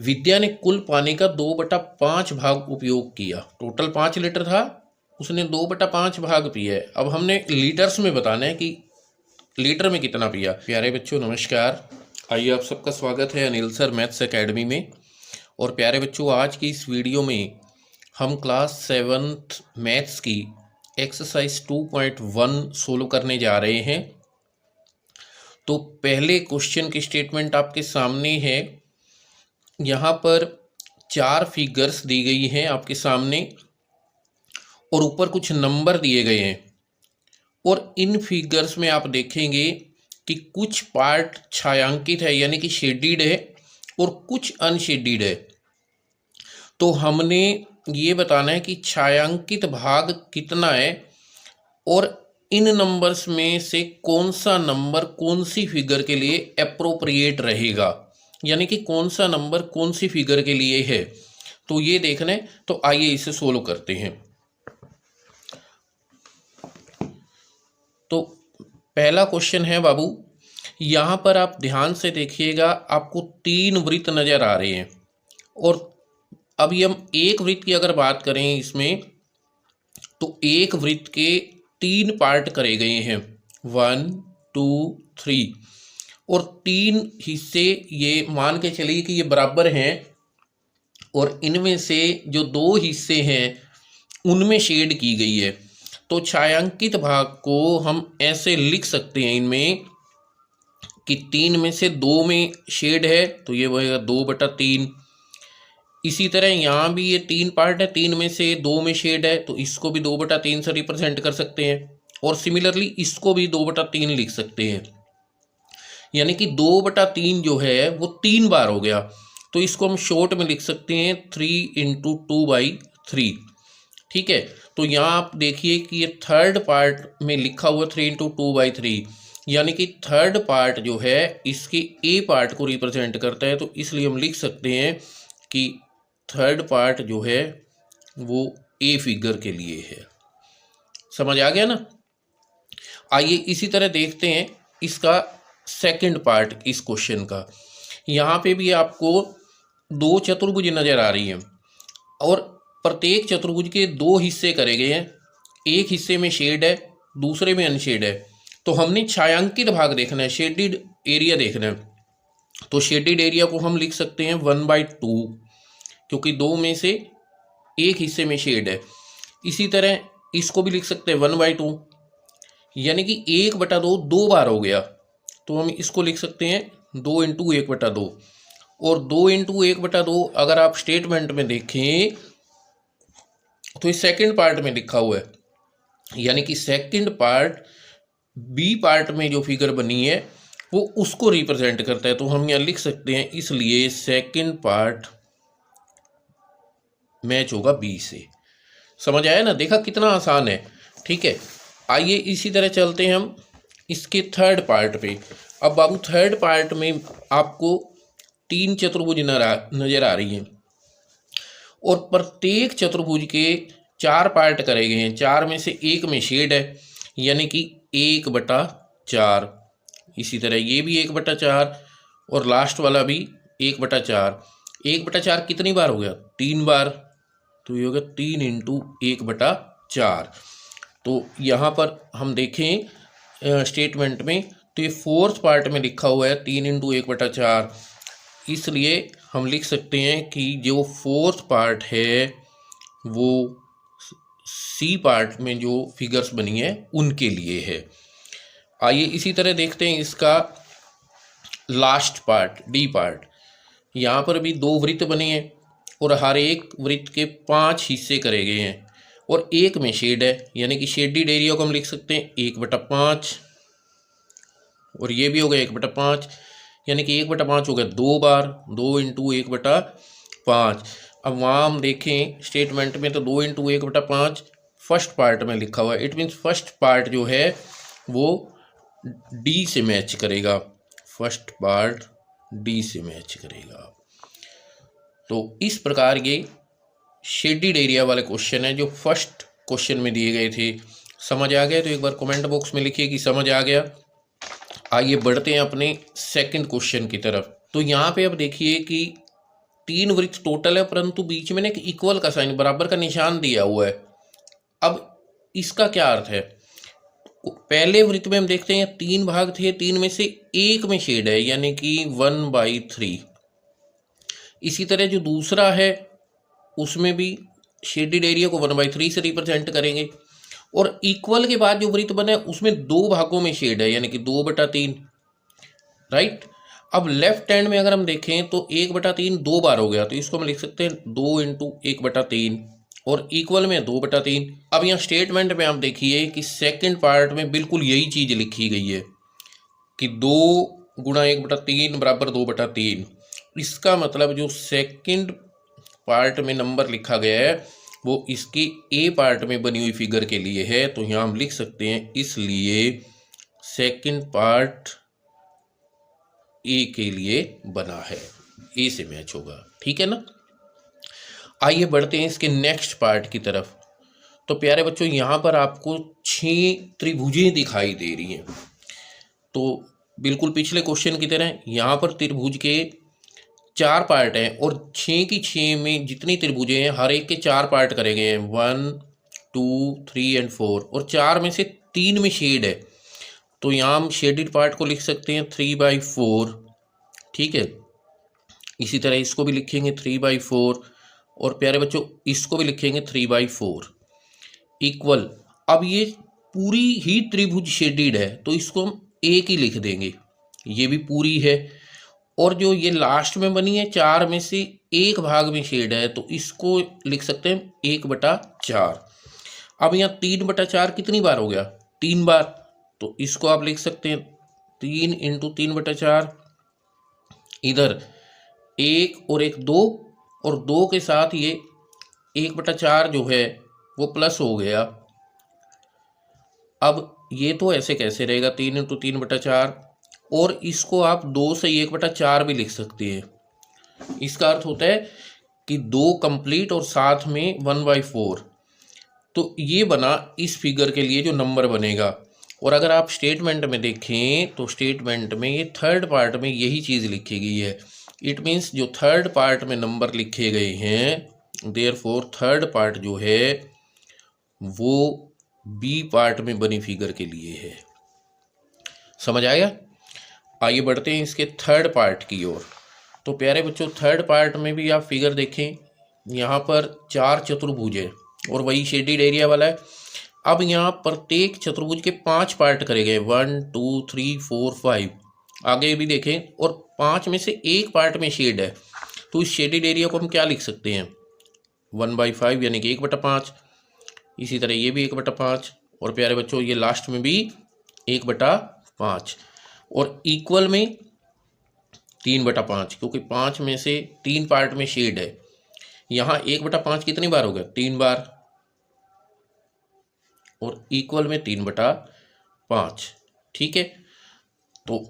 विद्या ने कुल पानी का 2/5 भाग उपयोग किया। टोटल 5 लीटर था, उसने 2/5 भाग पिया है। अब हमने लीटर्स में बताना है कि लीटर में कितना पिया। प्यारे बच्चों नमस्कार, आइए आप सबका स्वागत है अनिल सर मैथ्स एकेडमी में। और प्यारे बच्चों, आज की इस वीडियो में हम क्लास 7th मैथ्स की एक्सरसाइज 2.1 सोल्व करने जा रहे हैं। तो पहले क्वेश्चन की स्टेटमेंट आपके सामने है। यहाँ पर 4 फिगर्स दी गई हैं आपके सामने और ऊपर कुछ नंबर दिए गए हैं। और इन फिगर्स में आप देखेंगे कि कुछ पार्ट छायांकित है यानी कि शेडिड है और कुछ अनशेडिड है। तो हमने ये बताना है कि छायांकित भाग कितना है और इन नंबर्स में से कौन सा नंबर कौन सी फिगर के लिए एप्रोप्रिएट रहेगा, यानी कि कौन सा नंबर कौन सी फिगर के लिए है। तो ये देखना है। तो आइए इसे सोल्व करते हैं। तो पहला क्वेश्चन है बाबू, यहाँ पर आप ध्यान से देखिएगा, आपको 3 वृत्त नजर आ रहे हैं। और अभी हम एक वृत्त की अगर बात करें इसमें, तो एक वृत्त के 3 पार्ट करे गए हैं, 1 2 3। और 3 हिस्से ये मान के चलिए कि ये बराबर हैं और इनमें से जो 2 हिस्से हैं उनमें शेड की गई है। तो छायांकित भाग को हम ऐसे लिख सकते हैं इनमें कि 3 में से 2 में शेड है तो ये होगा 2/3। इसी तरह यहाँ भी ये 3 पार्ट है, 3 में से 2 में शेड है तो इसको भी 2/3 से रिप्रेजेंट कर सकते हैं। और सिमिलरली इसको भी 2/3 लिख सकते हैं, यानी कि 2/3 जो है वो 3 बार हो गया। तो इसको हम शॉर्ट में लिख सकते हैं 3 × 2/3। ठीक है, तो यहाँ आप देखिए कि ये थर्ड पार्ट में लिखा हुआ 3 × 2/3, यानी कि थर्ड पार्ट जो है इसके ए पार्ट को रिप्रेजेंट करता है। तो इसलिए हम लिख सकते हैं कि थर्ड पार्ट जो है वो ए फिगर के लिए है। समझ आ गया ना। आइए इसी तरह देखते हैं इसका सेकंड पार्ट इस क्वेश्चन का। यहाँ पे भी आपको 2 चतुर्भुज नजर आ रही हैं और प्रत्येक चतुर्भुज के 2 हिस्से करे गए हैं। एक हिस्से में शेड है, दूसरे में अनशेड है। तो हमने छायांकित भाग देखना है, शेडिड एरिया देखना है। तो शेडिड एरिया को हम लिख सकते हैं 1/2, क्योंकि 2 में से एक हिस्से में शेड है। इसी तरह इसको भी लिख सकते हैं 1/2, यानी कि 1/2 2 बार हो गया। तो हम इसको लिख सकते हैं 2 × 1/2। और 2 × 1/2 अगर आप स्टेटमेंट में देखें तो इस सेकंड पार्ट में लिखा हुआ है, यानी कि सेकंड पार्ट बी पार्ट में जो फिगर बनी है वो उसको रिप्रेजेंट करता है। तो हम यहाँ लिख सकते हैं, इसलिए सेकंड पार्ट मैच होगा बी से। समझ आया ना, देखा कितना आसान है। ठीक है, आइए इसी तरह चलते हैं हम इसके थर्ड पार्ट पे। अब बाबू थर्ड पार्ट में आपको 3 चतुर्भुज नजर आ रही हैं और प्रत्येक चतुर्भुज के 4 पार्ट करे गए हैं। 4 में से एक में शेड है, यानी कि 1/4। इसी तरह ये भी 1/4 और लास्ट वाला भी 1/4। 1/4 कितनी बार हो गया? 3 बार। तो ये होगा 3 × 1/4। तो यहाँ पर हम देखें स्टेटमेंट में, तो ये फोर्थ पार्ट में लिखा हुआ है 3 × 1/4। इसलिए हम लिख सकते हैं कि जो फोर्थ पार्ट है वो सी पार्ट में जो फिगर्स बनी है उनके लिए है। आइए इसी तरह देखते हैं इसका लास्ट पार्ट, डी पार्ट। यहाँ पर भी 2 वृत्त बने हैं और हर एक वृत्त के 5 हिस्से करे गए हैं और एक में शेड है, यानी कि शेडिड एरिया को हम लिख सकते हैं 1/5। और ये भी हो गया 1/5, यानी कि 1/5 हो गया 2 बार, 2 × 1/5। अब वहाँ हम देखें स्टेटमेंट में तो 2 × 1/5 फर्स्ट पार्ट में लिखा हुआ है। इट मीन्स फर्स्ट पार्ट जो है वो डी से मैच करेगा, फर्स्ट पार्ट डी से मैच करेगा। तो इस प्रकार ये शेडिड एरिया वाले क्वेश्चन है जो फर्स्ट क्वेश्चन में दिए गए थे। समझ आ गया तो एक बार कमेंट बॉक्स में लिखिए कि समझ आ गया। आइए बढ़ते हैं अपने सेकंड क्वेश्चन की तरफ। तो यहाँ पे अब देखिए कि 3 वृत्त टोटल है, परंतु बीच में ना एक इक्वल का साइन, बराबर का निशान दिया हुआ है। अब इसका क्या अर्थ है? पहले वृत्त में हम देखते हैं 3 भाग थे, 3 में से एक में शेड है, यानी कि 1/3। इसी तरह जो दूसरा है उसमें भी शेडेड एरिया को 1/3 से रिप्रेजेंट करेंगे। और इक्वल के बाद जो वृत्त बना है उसमें 2 भागों में शेड है, यानी कि 2/3, राइट। अब लेफ्ट हैंड में अगर हम देखें तो 1/3 2 बार हो गया, तो इसको हम लिख सकते हैं 2 × 1/3, और इक्वल में 2/3। अब यहाँ स्टेटमेंट में आप देखिए कि सेकंड पार्ट में बिल्कुल यही चीज़ लिखी गई है कि 2 × 1/3 बराबर 2/3। इसका मतलब जो सेकंड पार्ट में नंबर लिखा गया है वो इसके ए पार्ट में बनी हुई फिगर के लिए है। तो यहाँ हम लिख सकते हैं इसलिए सेकंड पार्ट ए के लिए बना है, ए से मैच होगा, ठीक है ना। आइए बढ़ते हैं इसके नेक्स्ट पार्ट की तरफ। तो प्यारे बच्चों, यहाँ पर आपको 6 त्रिभुजें दिखाई दे रही हैं। तो बिल्कुल पिछले क्वेश्चन की तरह यहाँ पर त्रिभुज के 4 पार्ट हैं, और 6 की 6 में जितनी त्रिभुजें हैं हर एक के 4 पार्ट करे गए हैं, 1, 2, 3 और 4, और 4 में से 3 में शेड है। तो यहाँ हम शेडेड पार्ट को लिख सकते हैं 3/4, ठीक है। इसी तरह इसको भी लिखेंगे 3/4, और प्यारे बच्चों इसको भी लिखेंगे 3/4 इक्वल। अब ये पूरी ही त्रिभुज शेडेड है तो इसको हम एक ही लिख देंगे, ये भी पूरी है। और जो ये लास्ट में बनी है 4 में से एक भाग में शेड है, तो इसको लिख सकते हैं 1/4। अब यहाँ 3/4 कितनी बार हो गया? 3 बार, तो इसको आप लिख सकते हैं 3 × 3/4। इधर 1 और 1 2, और 2 के साथ ये 1/4 जो है वो प्लस हो गया। अब ये तो ऐसे कैसे रहेगा 3 × 3/4, और इसको आप 2 से 1/4 भी लिख सकते हैं। इसका अर्थ होता है कि 2 कंप्लीट और साथ में 1/4। तो ये बना इस फिगर के लिए जो नंबर बनेगा। और अगर आप स्टेटमेंट में देखें तो स्टेटमेंट में ये थर्ड पार्ट में यही चीज़ लिखी गई है। इट मीन्स जो थर्ड पार्ट में नंबर लिखे गए हैं, देयरफॉर थर्ड पार्ट जो है वो बी पार्ट में बनी फिगर के लिए है। समझ आया? आइए बढ़ते हैं इसके थर्ड पार्ट की ओर। तो प्यारे बच्चों, थर्ड पार्ट में भी आप फिगर देखें, यहाँ पर 4 चतुर्भुज है और वही शेडेड एरिया वाला है। अब यहाँ प्रत्येक चतुर्भुज के 5 पार्ट करे गए, 1, 2, 3, 4, 5। आगे भी देखें, और 5 में से एक पार्ट में शेड है, तो इस शेडेड एरिया को हम क्या लिख सकते हैं? 1/5, यानी कि 1/5। इसी तरह ये भी 1/5, और प्यारे बच्चों ये लास्ट में भी 1/5, और इक्वल में 3/5, क्योंकि 5 में से 3 पार्ट में शेड है। यहाँ 1/5 कितनी बार हो गया? 3 बार, और इक्वल में 3/5, ठीक है। तो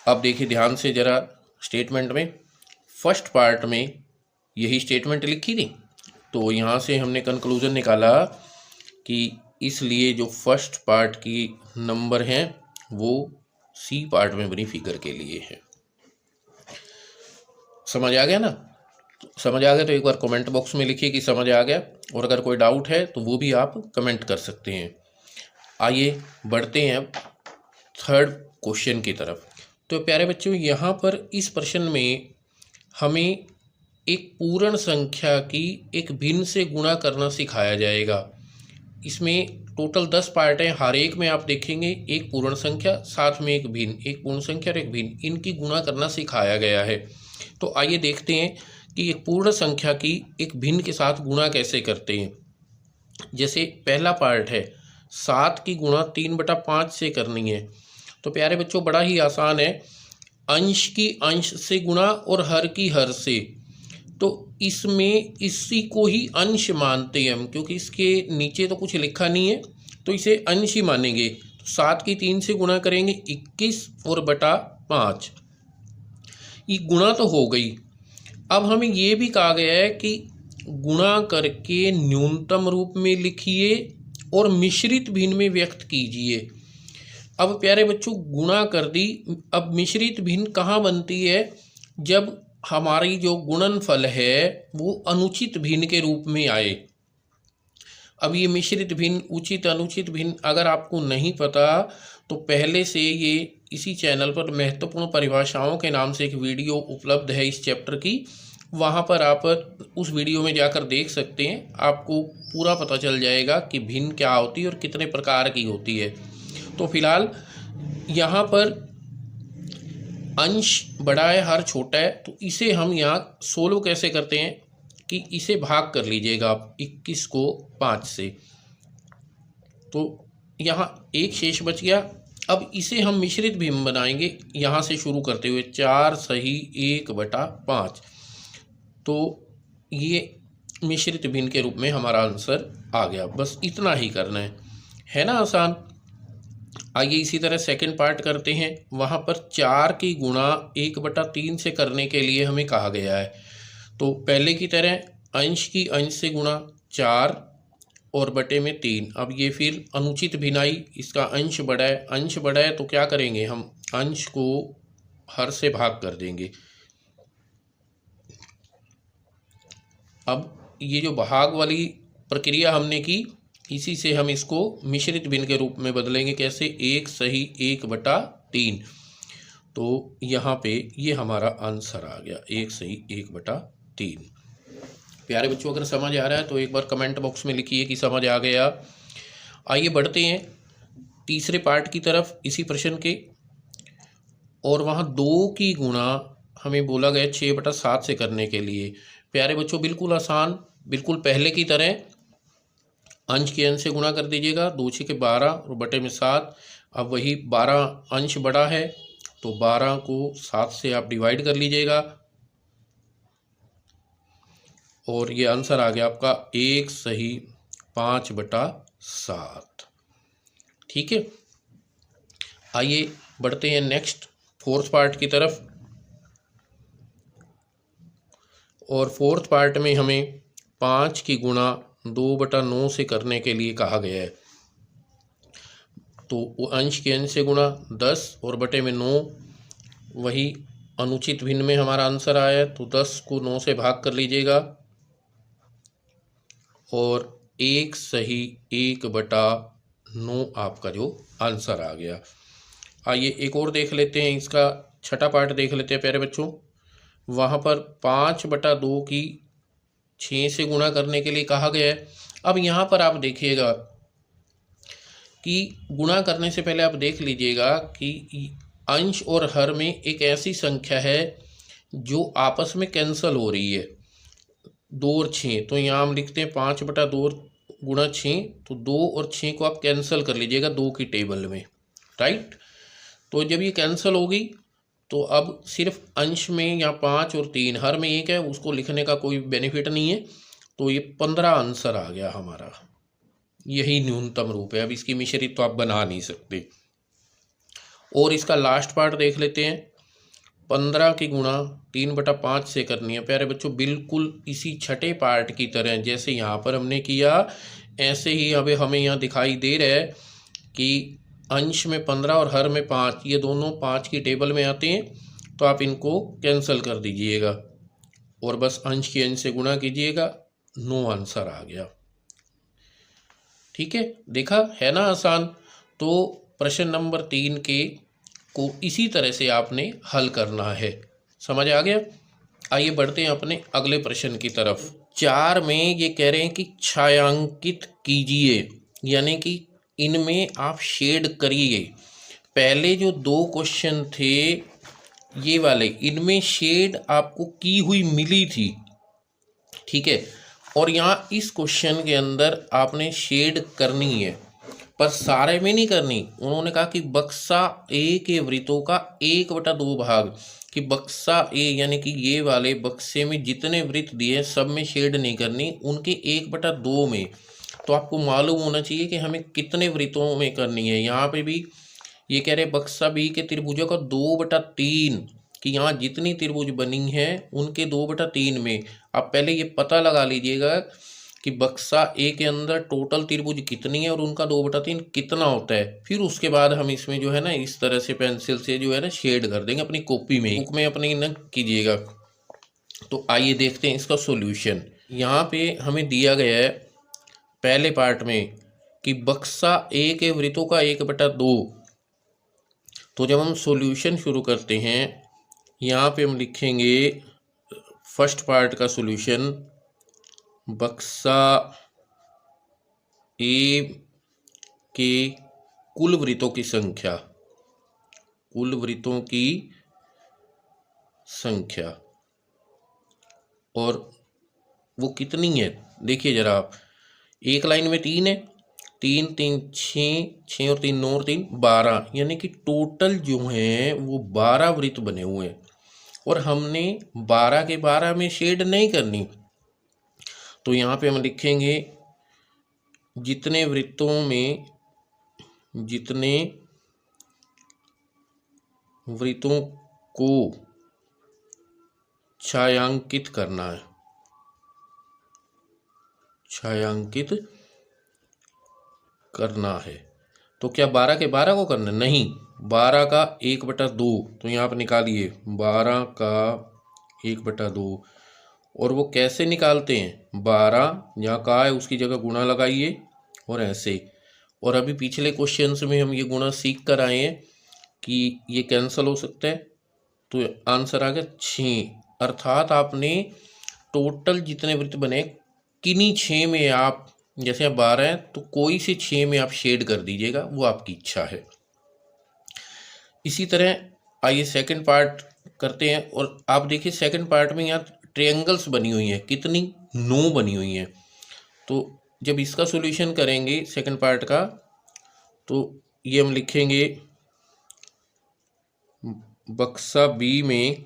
अब देखिए ध्यान से जरा स्टेटमेंट में, फर्स्ट पार्ट में यही स्टेटमेंट लिखी थी, तो यहाँ से हमने कंक्लूजन निकाला कि इसलिए जो फर्स्ट पार्ट की नंबर हैं वो सी पार्ट में बनी फिगर के लिए है। समझ आ गया ना? समझ आ गया तो एक बार कमेंट बॉक्स में लिखिए कि समझ आ गया, और अगर कोई डाउट है तो वो भी आप कमेंट कर सकते हैं। आइए बढ़ते हैं अब थर्ड क्वेश्चन की तरफ। तो प्यारे बच्चों, यहाँ पर इस प्रश्न में हमें एक पूर्ण संख्या की एक भिन्न से गुणा करना सिखाया जाएगा। इसमें टोटल 10 पार्ट हैं, हर एक में आप देखेंगे एक पूर्ण संख्या साथ में एक भिन्न, एक पूर्ण संख्या और एक भिन्न, इनकी गुणा करना सिखाया गया है। तो आइए देखते हैं कि एक पूर्ण संख्या की एक भिन्न के साथ गुणा कैसे करते हैं। जैसे पहला पार्ट है 7 की गुणा 3/5 से करनी है। तो प्यारे बच्चों बड़ा ही आसान है, अंश की अंश से गुणा और हर की हर से। तो इसमें इसी को ही अंश मानते हैं हम, क्योंकि इसके नीचे तो कुछ लिखा नहीं है तो इसे अंश ही मानेंगे। तो 7 की 3 से गुणा करेंगे 21 और बटा 5, ये गुणा तो हो गई। अब हमें ये भी कहा गया है कि गुणा करके न्यूनतम रूप में लिखिए और मिश्रित भिन्न में व्यक्त कीजिए। अब प्यारे बच्चों गुणा कर दी, अब मिश्रित भिन्न कहाँ बनती है? जब हमारी जो गुणनफल है वो अनुचित भिन्न के रूप में आए। अब ये मिश्रित भिन्न, उचित, अनुचित भिन्न अगर आपको नहीं पता तो पहले से ये इसी चैनल पर महत्वपूर्ण परिभाषाओं के नाम से एक वीडियो उपलब्ध है इस चैप्टर की, वहाँ पर आप उस वीडियो में जाकर देख सकते हैं, आपको पूरा पता चल जाएगा कि भिन्न क्या होती है और कितने प्रकार की होती है। तो फिलहाल यहाँ पर अंश बड़ा है, हर छोटा है, तो इसे हम यहाँ सोल्व कैसे करते हैं कि इसे भाग कर लीजिएगा आप 21 को 5 से, तो यहाँ एक शेष बच गया। अब इसे हम मिश्रित भिन्न बनाएंगे यहाँ से शुरू करते हुए 4 सही 1/5, तो ये मिश्रित भिन्न के रूप में हमारा आंसर आ गया। बस इतना ही करना है ना आसान। आइए इसी तरह सेकंड पार्ट करते हैं। वहाँ पर 4 की गुणा 1/3 से करने के लिए हमें कहा गया है, तो पहले की तरह अंश की अंश से गुणा 4 और बटे में 3। अब ये फिर अनुचित भिन्नाई, इसका अंश बड़ा है, अंश बड़ा है तो क्या करेंगे हम, अंश को हर से भाग कर देंगे। अब ये जो भाग वाली प्रक्रिया हमने की, इसी से हम इसको मिश्रित भिन्न के रूप में बदलेंगे। कैसे, 1 सही 1/3, तो यहाँ पे ये हमारा आंसर आ गया 1 सही 1/3। प्यारे बच्चों, अगर समझ आ रहा है तो एक बार कमेंट बॉक्स में लिखिए कि समझ आ गया। आइए बढ़ते हैं तीसरे पार्ट की तरफ इसी प्रश्न के, और वहाँ 2 की गुणा हमें बोला गया 6/7 से करने के लिए। प्यारे बच्चों, बिल्कुल आसान, बिल्कुल पहले की तरह अंश के अंश से गुणा कर दीजिएगा, 2 6 के 12 और बटे में 7। अब वही 12 अंश बड़ा है तो 12 को 7 से आप डिवाइड कर लीजिएगा, और ये आंसर आ गया आपका 1 सही 5/7। ठीक है, आइए बढ़ते हैं नेक्स्ट फोर्थ पार्ट की तरफ, और फोर्थ पार्ट में हमें 5 की गुणा 2/9 से करने के लिए कहा गया है। तो वो अंश के अंश से गुणा 10 और बटे में 9, वही अनुचित भिन्न में हमारा आंसर आया है, तो 10 को 9 से भाग कर लीजिएगा, और 1 सही 1/9 आपका जो आंसर आ गया। आइए एक और देख लेते हैं, इसका छठा पार्ट देख लेते हैं प्यारे बच्चों। वहाँ पर 5/2 की 6 से गुणा करने के लिए कहा गया है। अब यहाँ पर आप देखिएगा कि गुणा करने से पहले आप देख लीजिएगा कि अंश और हर में एक ऐसी संख्या है जो आपस में कैंसल हो रही है, 2 और 6। तो यहाँ हम लिखते हैं 5/2 गुणा 6, तो 2 और 6 को आप कैंसिल कर लीजिएगा 2 की टेबल में, राइट। तो जब ये कैंसिल होगी तो अब सिर्फ अंश में या 5 और 3, हर में 1 है, उसको लिखने का कोई बेनिफिट नहीं है, तो ये 15 आंसर आ गया हमारा। यही न्यूनतम रूप है, अब इसकी मिश्रित तो आप बना नहीं सकते। और इसका लास्ट पार्ट देख लेते हैं, 15 की गुणा 3/5 से करनी है। प्यारे बच्चों, बिल्कुल इसी छठे पार्ट की तरह जैसे यहाँ पर हमने किया, ऐसे ही अब हमें यहाँ दिखाई दे रहा है कि अंश में 15 और हर में 5, ये दोनों 5 की टेबल में आते हैं, तो आप इनको कैंसिल कर दीजिएगा और बस अंश के अंश से गुणा कीजिएगा, 9 आंसर आ गया। ठीक है, देखा है ना आसान। तो प्रश्न नंबर 3 के को इसी तरह से आपने हल करना है, समझ आ गया। आइए बढ़ते हैं अपने अगले प्रश्न की तरफ। 4 में ये कह रहे हैं कि छायांकित कीजिए, यानी कि इनमें आप शेड करिए। पहले जो 2 क्वेश्चन थे ये वाले, इनमें शेड आपको की हुई मिली थी, ठीक है, और यहाँ इस क्वेश्चन के अंदर आपने शेड करनी है, पर सारे में नहीं करनी। उन्होंने कहा कि बक्सा ए के वृत्तों का 1/2 भाग, कि बक्सा ए यानी कि ये वाले बक्से में जितने वृत्त दिए सब में शेड नहीं करनी, उनके 1/2 में। तो आपको मालूम होना चाहिए कि हमें कितने वृत्तों में करनी है। यहाँ पे भी ये कह रहे बक्सा बी के त्रिभुजों का 2/3, कि यहाँ जितनी त्रिभुज बनी है उनके 2/3 में। आप पहले ये पता लगा लीजिएगा कि बक्सा ए के अंदर टोटल त्रिभुज कितनी है और उनका 2/3 कितना होता है। फिर उसके बाद हम इसमें जो है ना इस तरह से पेंसिल से जो है ना शेड कर देंगे अपनी कॉपी में, बुक में अपनी न कीजिएगा। तो आइए देखते हैं इसका सॉल्यूशन। यहाँ पे हमें दिया गया है पहले पार्ट में कि बक्सा ए के वृत्तों का 1/2। तो जब हम सॉल्यूशन शुरू करते हैं, यहाँ पे हम लिखेंगे फर्स्ट पार्ट का सॉल्यूशन, बक्सा ए के कुल वृत्तों की संख्या, कुल वृत्तों की संख्या, और वो कितनी है देखिए जरा आप। एक लाइन में 3 है, 3 3 6, 6 और 3 9 और 3 12, यानी कि टोटल जो हैं वो 12 वृत्त बने हुए हैं। और हमने 12 के 12 में शेड नहीं करनी, तो यहाँ पे हम लिखेंगे जितने वृत्तों में, जितने वृत्तों को छायांकित करना है, छायांकित करना है। तो क्या 12 के 12 को करना है? नहीं, 12 का 1/2। तो यहाँ पर निकालिए 12 का 1/2। और वो कैसे निकालते हैं? 12 जहाँ का है उसकी जगह गुणा लगाइए और ऐसे। और अभी पिछले क्वेश्चंस में हम ये गुणा सीख कर आए हैं कि ये कैंसिल हो सकता है, तो आंसर आ गया 6। अर्थात आपने टोटल जितने वृत्त बने किन्हीं 6 में आप, जैसे आप 12 हैं तो कोई से 6 में आप शेड कर दीजिएगा, वो आपकी इच्छा है। इसी तरह आइए सेकंड पार्ट करते हैं। और आप देखिए सेकंड पार्ट में यहाँ ट्रायंगल्स बनी हुई हैं, कितनी? 9 बनी हुई हैं। तो जब इसका सॉल्यूशन करेंगे सेकंड पार्ट का, तो ये हम लिखेंगे बक्सा बी में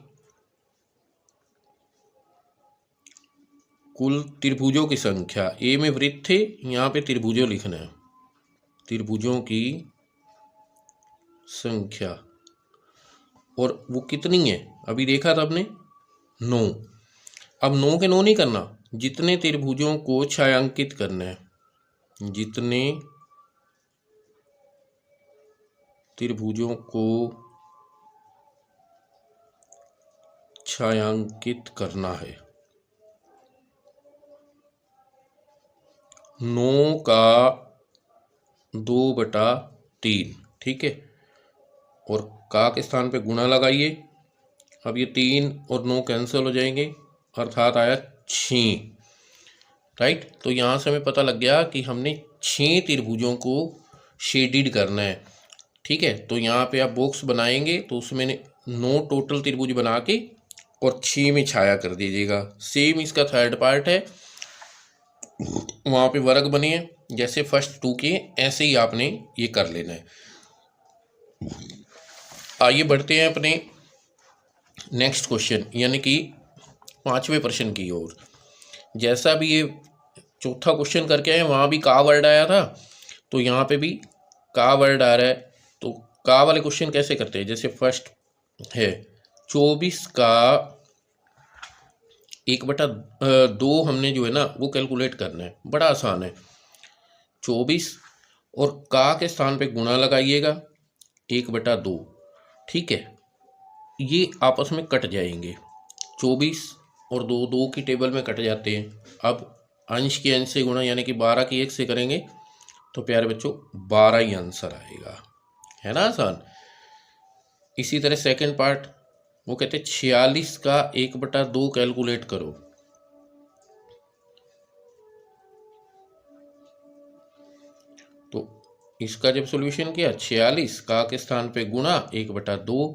कुल त्रिभुजों की संख्या। ए में वृत्त थे, यहाँ पे त्रिभुजों लिखना है, त्रिभुजों की संख्या। और वो कितनी है अभी देखा था आपने? 9। अब 9 के 9 नहीं करना, जितने त्रिभुजों को छायांकित करना है, जितने त्रिभुजों को छायांकित करना है। 9 का 2/3, ठीक है। और का के स्थान पे गुणा लगाइए। अब ये 3 और 9 कैंसिल हो जाएंगे, अर्थात आया 6। राइट, तो यहाँ से हमें पता लग गया कि हमने 6 त्रिभुजों को शेडिड करना है। ठीक है, तो यहाँ पे आप बॉक्स बनाएंगे तो उसमें 9 टोटल त्रिभुज बना के और 6 में छाया कर दीजिएगा। सेम इसका थर्ड पार्ट है, वहाँ पे वर्ग बने हैं जैसे फर्स्ट 2 के, ऐसे ही आपने ये कर लेना है। आइए बढ़ते हैं अपने नेक्स्ट क्वेश्चन, यानी कि 5वें प्रश्न की ओर। जैसा भी ये चौथा क्वेश्चन करके आए, वहाँ भी का वर्ड आया था, तो यहाँ पे भी का वर्ड आ रहा है। तो का वाले क्वेश्चन कैसे करते हैं? जैसे फर्स्ट है 24 का 1/2 हमने जो है ना वो कैलकुलेट करना है, बड़ा आसान है। 24 और का के स्थान पे गुणा लगाइएगा 1/2, ठीक है। ये आपस में कट जाएंगे, 24 और 2 2 की टेबल में कट जाते हैं। अब अंश के अंश से गुणा, यानी कि 12 की 1 से करेंगे तो प्यारे बच्चों 12 ही आंसर आएगा, है ना आसान। इसी तरह सेकंड पार्ट, वो कहते हैं 46 का 1/2 कैलकुलेट करो। तो इसका जब सॉल्यूशन किया, 46 का के स्थान पे गुणा 1/2।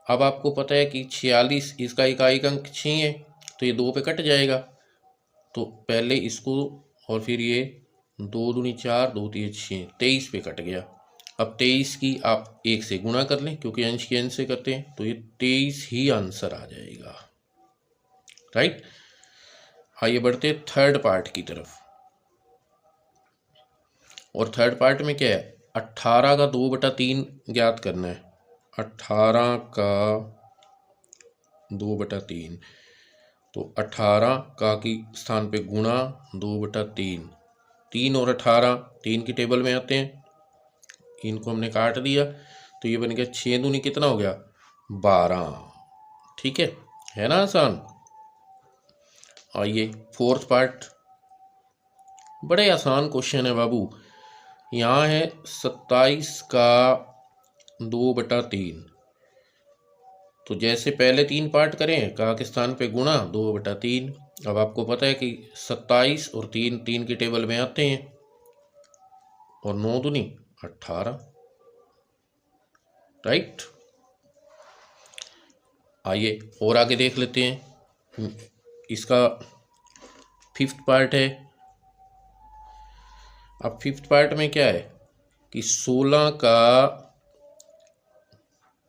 अब आपको पता है कि 46 इसका इकाई अंक 6 है, तो ये 2 पे कट जाएगा। तो पहले इसको और फिर ये 2 दूनी 4, 2 3 6, 23 पे कट गया। अब 23 की आप 1 से गुणा कर लें, क्योंकि अंश के अंश से करते हैं, तो ये 23 ही आंसर आ जाएगा। राइट, आइए बढ़ते हैं थर्ड पार्ट की तरफ। और थर्ड पार्ट में क्या है? 18 का 2/3 ज्ञात करना है। 18 का 2/3, तो 18 का की स्थान पे गुणा 2/3। 3 और 18 3 की टेबल में आते हैं, इनको हमने काट दिया, तो ये बन गया 6 दूनी कितना हो गया? 12, ठीक है ना आसान। आइए फोर्थ पार्ट, बड़े आसान क्वेश्चन है बाबू। यहाँ है 27 का 2/3। तो जैसे पहले 3 पार्ट करें, का के स्थान पे गुणा 2/3। अब आपको पता है कि 27 और 3 की टेबल में आते हैं, और 9 दूनी 18, राइट। आइए और आगे देख लेते हैं। इसका फिफ्थ पार्ट है। अब फिफ्थ पार्ट में क्या है कि 16 का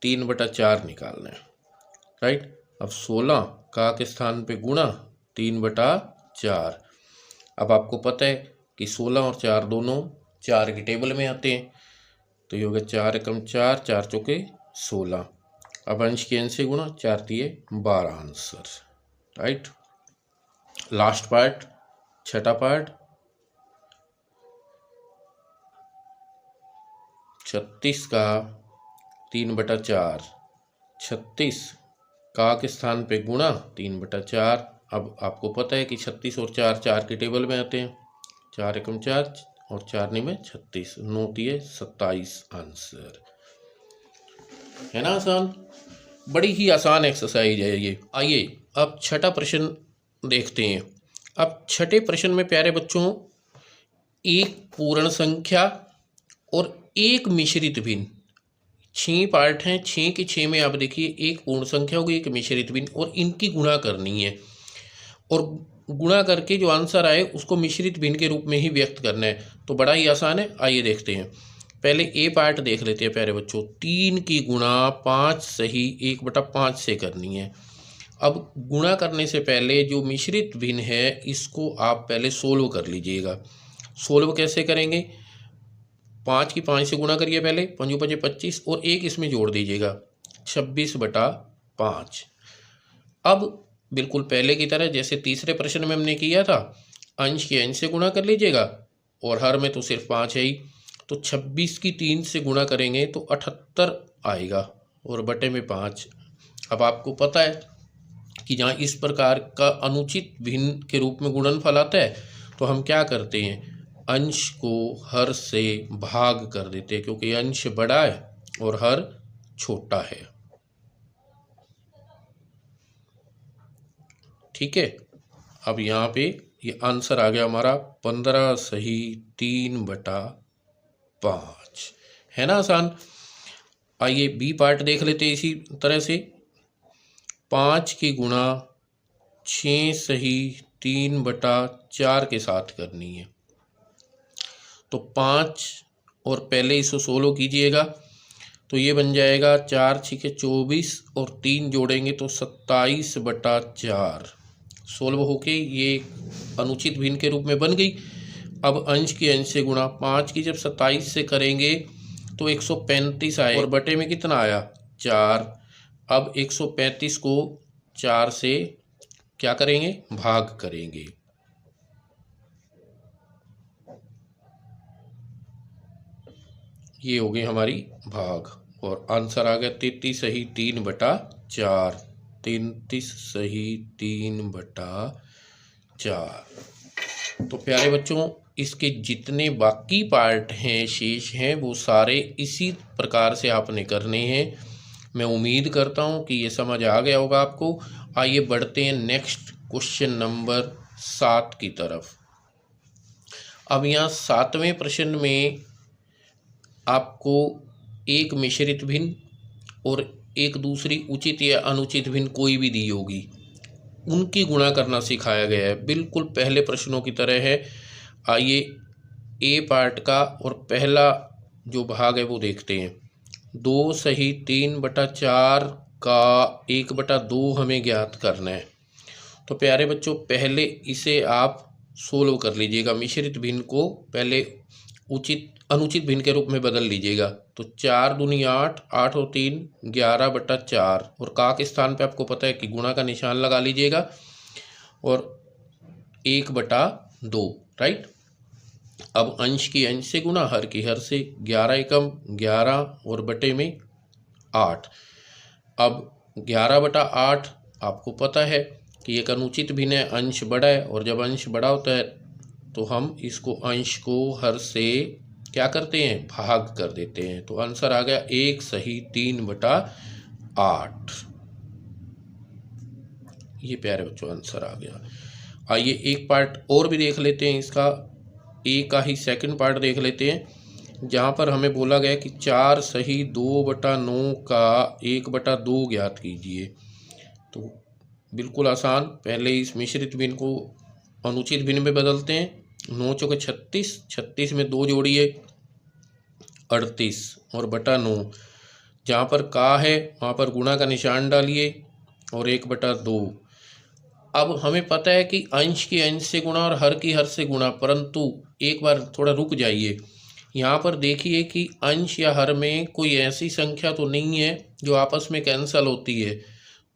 3/4 निकालना है, राइट। अब 16 का के स्थान पे गुणा 3/4। अब आपको पता है कि 16 और 4 दोनों 4 की टेबल में आते हैं, तो ये हो गया 4 एकम 4, 4 चौके 16। अब अंश के अंश से गुणा, 4 दिए 12 आंसर, राइट। लास्ट पार्ट, छठा पार्ट, 36 का 3/4। 36 का के स्थान पे गुणा 3/4। अब आपको पता है कि 36 और 4 4 की टेबल में आते हैं, 4 एकम 4 और 4 में 36, 9 दिए 27 आंसर, है ना आसान। बड़ी ही आसान एक्सरसाइज है ये। आइए अब छठा प्रश्न देखते हैं। अब छठे प्रश्न में प्यारे बच्चों, एक पूर्ण संख्या और एक मिश्रित भिन्न, 6 पार्ट हैं, 6 के 6 में आप देखिए एक पूर्ण संख्या होगी, एक मिश्रित भिन्न, और इनकी गुणा करनी है, और गुणा करके जो आंसर आए उसको मिश्रित भिन्न के रूप में ही व्यक्त करना है। तो बड़ा ही आसान है, आइए देखते हैं। पहले ए पार्ट देख लेते हैं प्यारे बच्चों। 3 की गुणा 5 सही 1/5 से करनी है। अब गुणा करने से पहले जो मिश्रित भिन्न है इसको आप पहले सोल्व कर लीजिएगा। सोल्व कैसे करेंगे, 5 की 5 से गुणा करिए पहले, 5 5 25, और 1 इसमें जोड़ दीजिएगा, 26/5। अब बिल्कुल पहले की तरह जैसे तीसरे प्रश्न में हमने किया था, अंश के अंश से गुणा कर लीजिएगा, और हर में तो सिर्फ 5 है ही, तो 26 की 3 से गुणा करेंगे तो 78 आएगा, और बटे में 5। अब आपको पता है कि जहाँ इस प्रकार का अनुचित भिन्न के रूप में गुणनफल आता है तो हम क्या करते हैं, अंश को हर से भाग कर देते हैं, क्योंकि अंश बड़ा है और हर छोटा है, ठीक है। अब यहाँ पे ये आंसर आ गया हमारा 15 सही 3/5, है ना आसान। आइए बी पार्ट देख लेते हैं इसी तरह से। 5 की गुणा 6 सही 3/4 के साथ करनी है। तो 5 और पहले इसको 16 कीजिएगा, तो ये बन जाएगा 4 6 24, और 3 जोड़ेंगे तो 27/4। सोल्व होके ये अनुचित भिन्न के रूप में बन गई। अब अंश के अंश से गुणा, 5 की जब 27 से करेंगे तो 135 आए, और बटे में कितना आया 4। अब 135 को 4 से क्या करेंगे, भाग करेंगे। ये हो गई हमारी भाग, और आंसर आ गया 33 सही 3/4। 33 सही 3/4। तो प्यारे बच्चों, इसके जितने बाकी पार्ट हैं, शेष हैं, वो सारे इसी प्रकार से आपने करने हैं। मैं उम्मीद करता हूँ कि ये समझ आ गया होगा आपको। आइए बढ़ते हैं नेक्स्ट क्वेश्चन नंबर 7 की तरफ। अब यहाँ 7वें प्रश्न में आपको एक मिश्रित भिन्न और एक दूसरी उचित या अनुचित भिन्न कोई भी दी होगी, उनकी गुणा करना सिखाया गया है, बिल्कुल पहले प्रश्नों की तरह है। आइए ए पार्ट का और पहला जो भाग है वो देखते हैं। 2 सही 3/4 का 1/2 हमें ज्ञात करना है। तो प्यारे बच्चों, पहले इसे आप सोल्व कर लीजिएगा। मिश्रित भिन्न को पहले अनुचित भिन्न के रूप में बदल लीजिएगा। तो 4 दूनी 8, 8 और 3 11/4, और का के स्थान पे आपको पता है कि गुणा का निशान लगा लीजिएगा, और 1/2, राइट। अब अंश की अंश से गुणा, हर की हर से, 11 एकम 11 और बटे में 8। अब 11/8 आपको पता है कि एक अनुचित भिन्न है, अंश बड़ा है, और जब अंश बड़ा होता है तो हम इसको अंश को हर से क्या करते हैं, भाग कर देते हैं। तो आंसर आ गया 1 सही 3/8। ये प्यारे बच्चों आंसर आ गया। आइए एक पार्ट और भी देख लेते हैं इसका, ए का ही सेकंड पार्ट देख लेते हैं, जहाँ पर हमें बोला गया कि 4 सही 2/9 का 1/2 ज्ञात कीजिए। तो बिल्कुल आसान, पहले इस मिश्रित भिन्न को अनुचित भिन्न में बदलते हैं। 9 चौके 36, 36 में 2 जोड़िए 38 और बटा 9, जहाँ पर का है वहाँ पर गुणा का निशान डालिए और 1/2। अब हमें पता है कि अंश की अंश से गुणा और हर की हर से गुणा, परंतु एक बार थोड़ा रुक जाइए। यहाँ पर देखिए कि अंश या हर में कोई ऐसी संख्या तो नहीं है जो आपस में कैंसल होती है।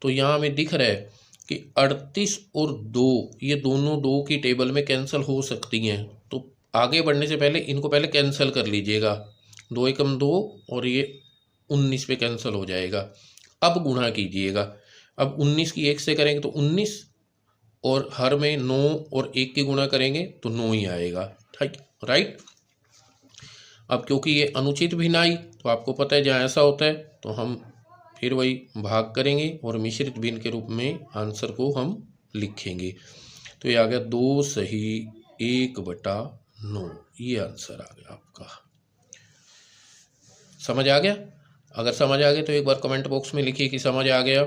तो यहाँ हमें दिख रहा है कि 38 और 2 ये दोनों 2 की टेबल में कैंसिल हो सकती हैं। तो आगे बढ़ने से पहले इनको पहले कैंसिल कर लीजिएगा, 2 एकम 2 और ये 19 पे कैंसिल हो जाएगा। अब गुणा कीजिएगा, अब 19 की 1 से करेंगे तो 19, और हर में 9 और 1 की गुणा करेंगे तो 9 ही आएगा, ठीक राइट। अब क्योंकि ये अनुचित भिन्न आई तो आपको पता है जहाँ ऐसा होता है तो हम फिर वही भाग करेंगे और मिश्रित भिन्न के रूप में आंसर को हम लिखेंगे। तो ये आ गया 2 सही 1/9, ये आंसर आ गया आपका। समझ आ गया? अगर समझ आ गया तो एक बार कमेंट बॉक्स में लिखिए कि समझ आ गया।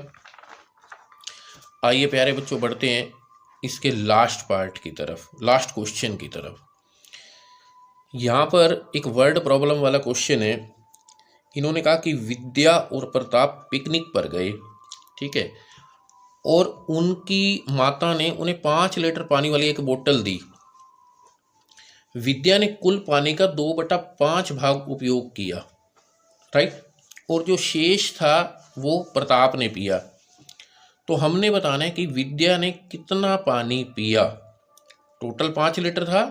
आइए प्यारे बच्चों बढ़ते हैं इसके लास्ट पार्ट की तरफ, लास्ट क्वेश्चन की तरफ। यहाँ पर एक वर्ड प्रॉब्लम वाला क्वेश्चन है। इन्होंने कहा कि विद्या और प्रताप पिकनिक पर गए, ठीक है, और उनकी माता ने उन्हें 5 लीटर पानी वाली एक बोतल दी। विद्या ने कुल पानी का 2/5 भाग उपयोग किया, राइट, और जो शेष था वो प्रताप ने पिया। तो हमने बताना है कि विद्या ने कितना पानी पिया। टोटल 5 लीटर था,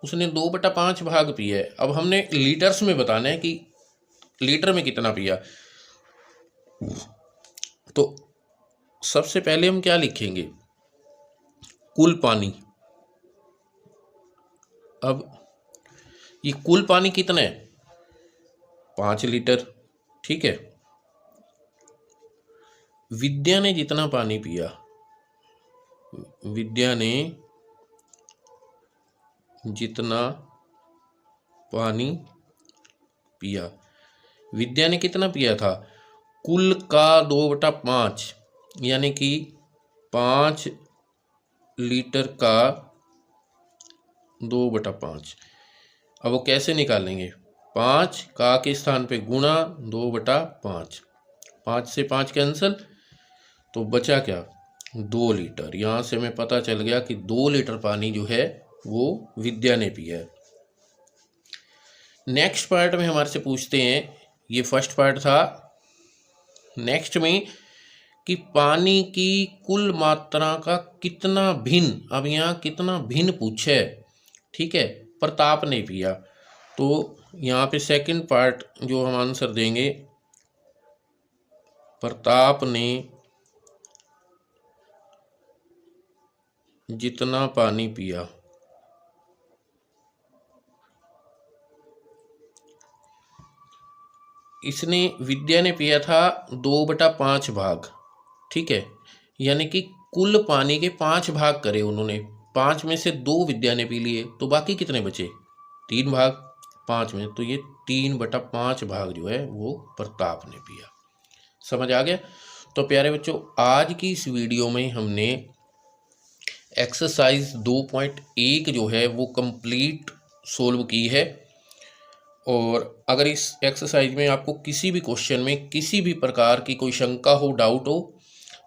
उसने 2/5 भाग पिया है। अब हमने लीटर्स में बताना है कि लीटर में कितना पिया। तो सबसे पहले हम क्या लिखेंगे, कुल पानी। अब ये कुल पानी कितना है, 5 लीटर, ठीक है। विद्या ने जितना पानी पिया, विद्या ने जितना पानी पिया, विद्या ने कितना पिया था, कुल का 2/5, यानी कि 5 लीटर का 2/5। अब वो कैसे निकालेंगे, 5 का के स्थान पे गुणा 2/5, 5 से 5 कैंसिल, तो बचा क्या, 2 लीटर। यहाँ से हमें पता चल गया कि 2 लीटर पानी जो है वो विद्या ने पिया है। नेक्स्ट पार्ट में हमारे से पूछते हैं, ये फर्स्ट पार्ट था, नेक्स्ट में कि पानी की कुल मात्रा का कितना भिन्न, अब यहाँ कितना भिन्न पूछे, ठीक है, प्रताप ने पिया। तो यहाँ पे सेकंड पार्ट जो हम आंसर देंगे, प्रताप ने जितना पानी पिया, इसने विद्या ने पिया था 2/5 भाग, ठीक है, यानी कि कुल पानी के 5 भाग करे उन्होंने, 5 में से 2 विद्या ने पी लिए, तो बाकी कितने बचे, 3 भाग 5 में, तो ये 3/5 भाग जो है वो प्रताप ने पिया। समझ आ गया? तो प्यारे बच्चों, आज की इस वीडियो में हमने एक्सरसाइज 2.1 जो है वो कंप्लीट सोल्व की है। और अगर इस एक्सरसाइज में आपको किसी भी क्वेश्चन में किसी भी प्रकार की कोई शंका हो, डाउट हो,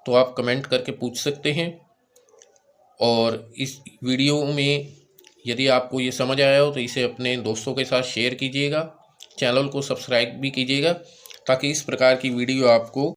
तो आप कमेंट करके पूछ सकते हैं। और इस वीडियो में यदि आपको ये समझ आया हो तो इसे अपने दोस्तों के साथ शेयर कीजिएगा, चैनल को सब्सक्राइब भी कीजिएगा, ताकि इस प्रकार की वीडियो आपको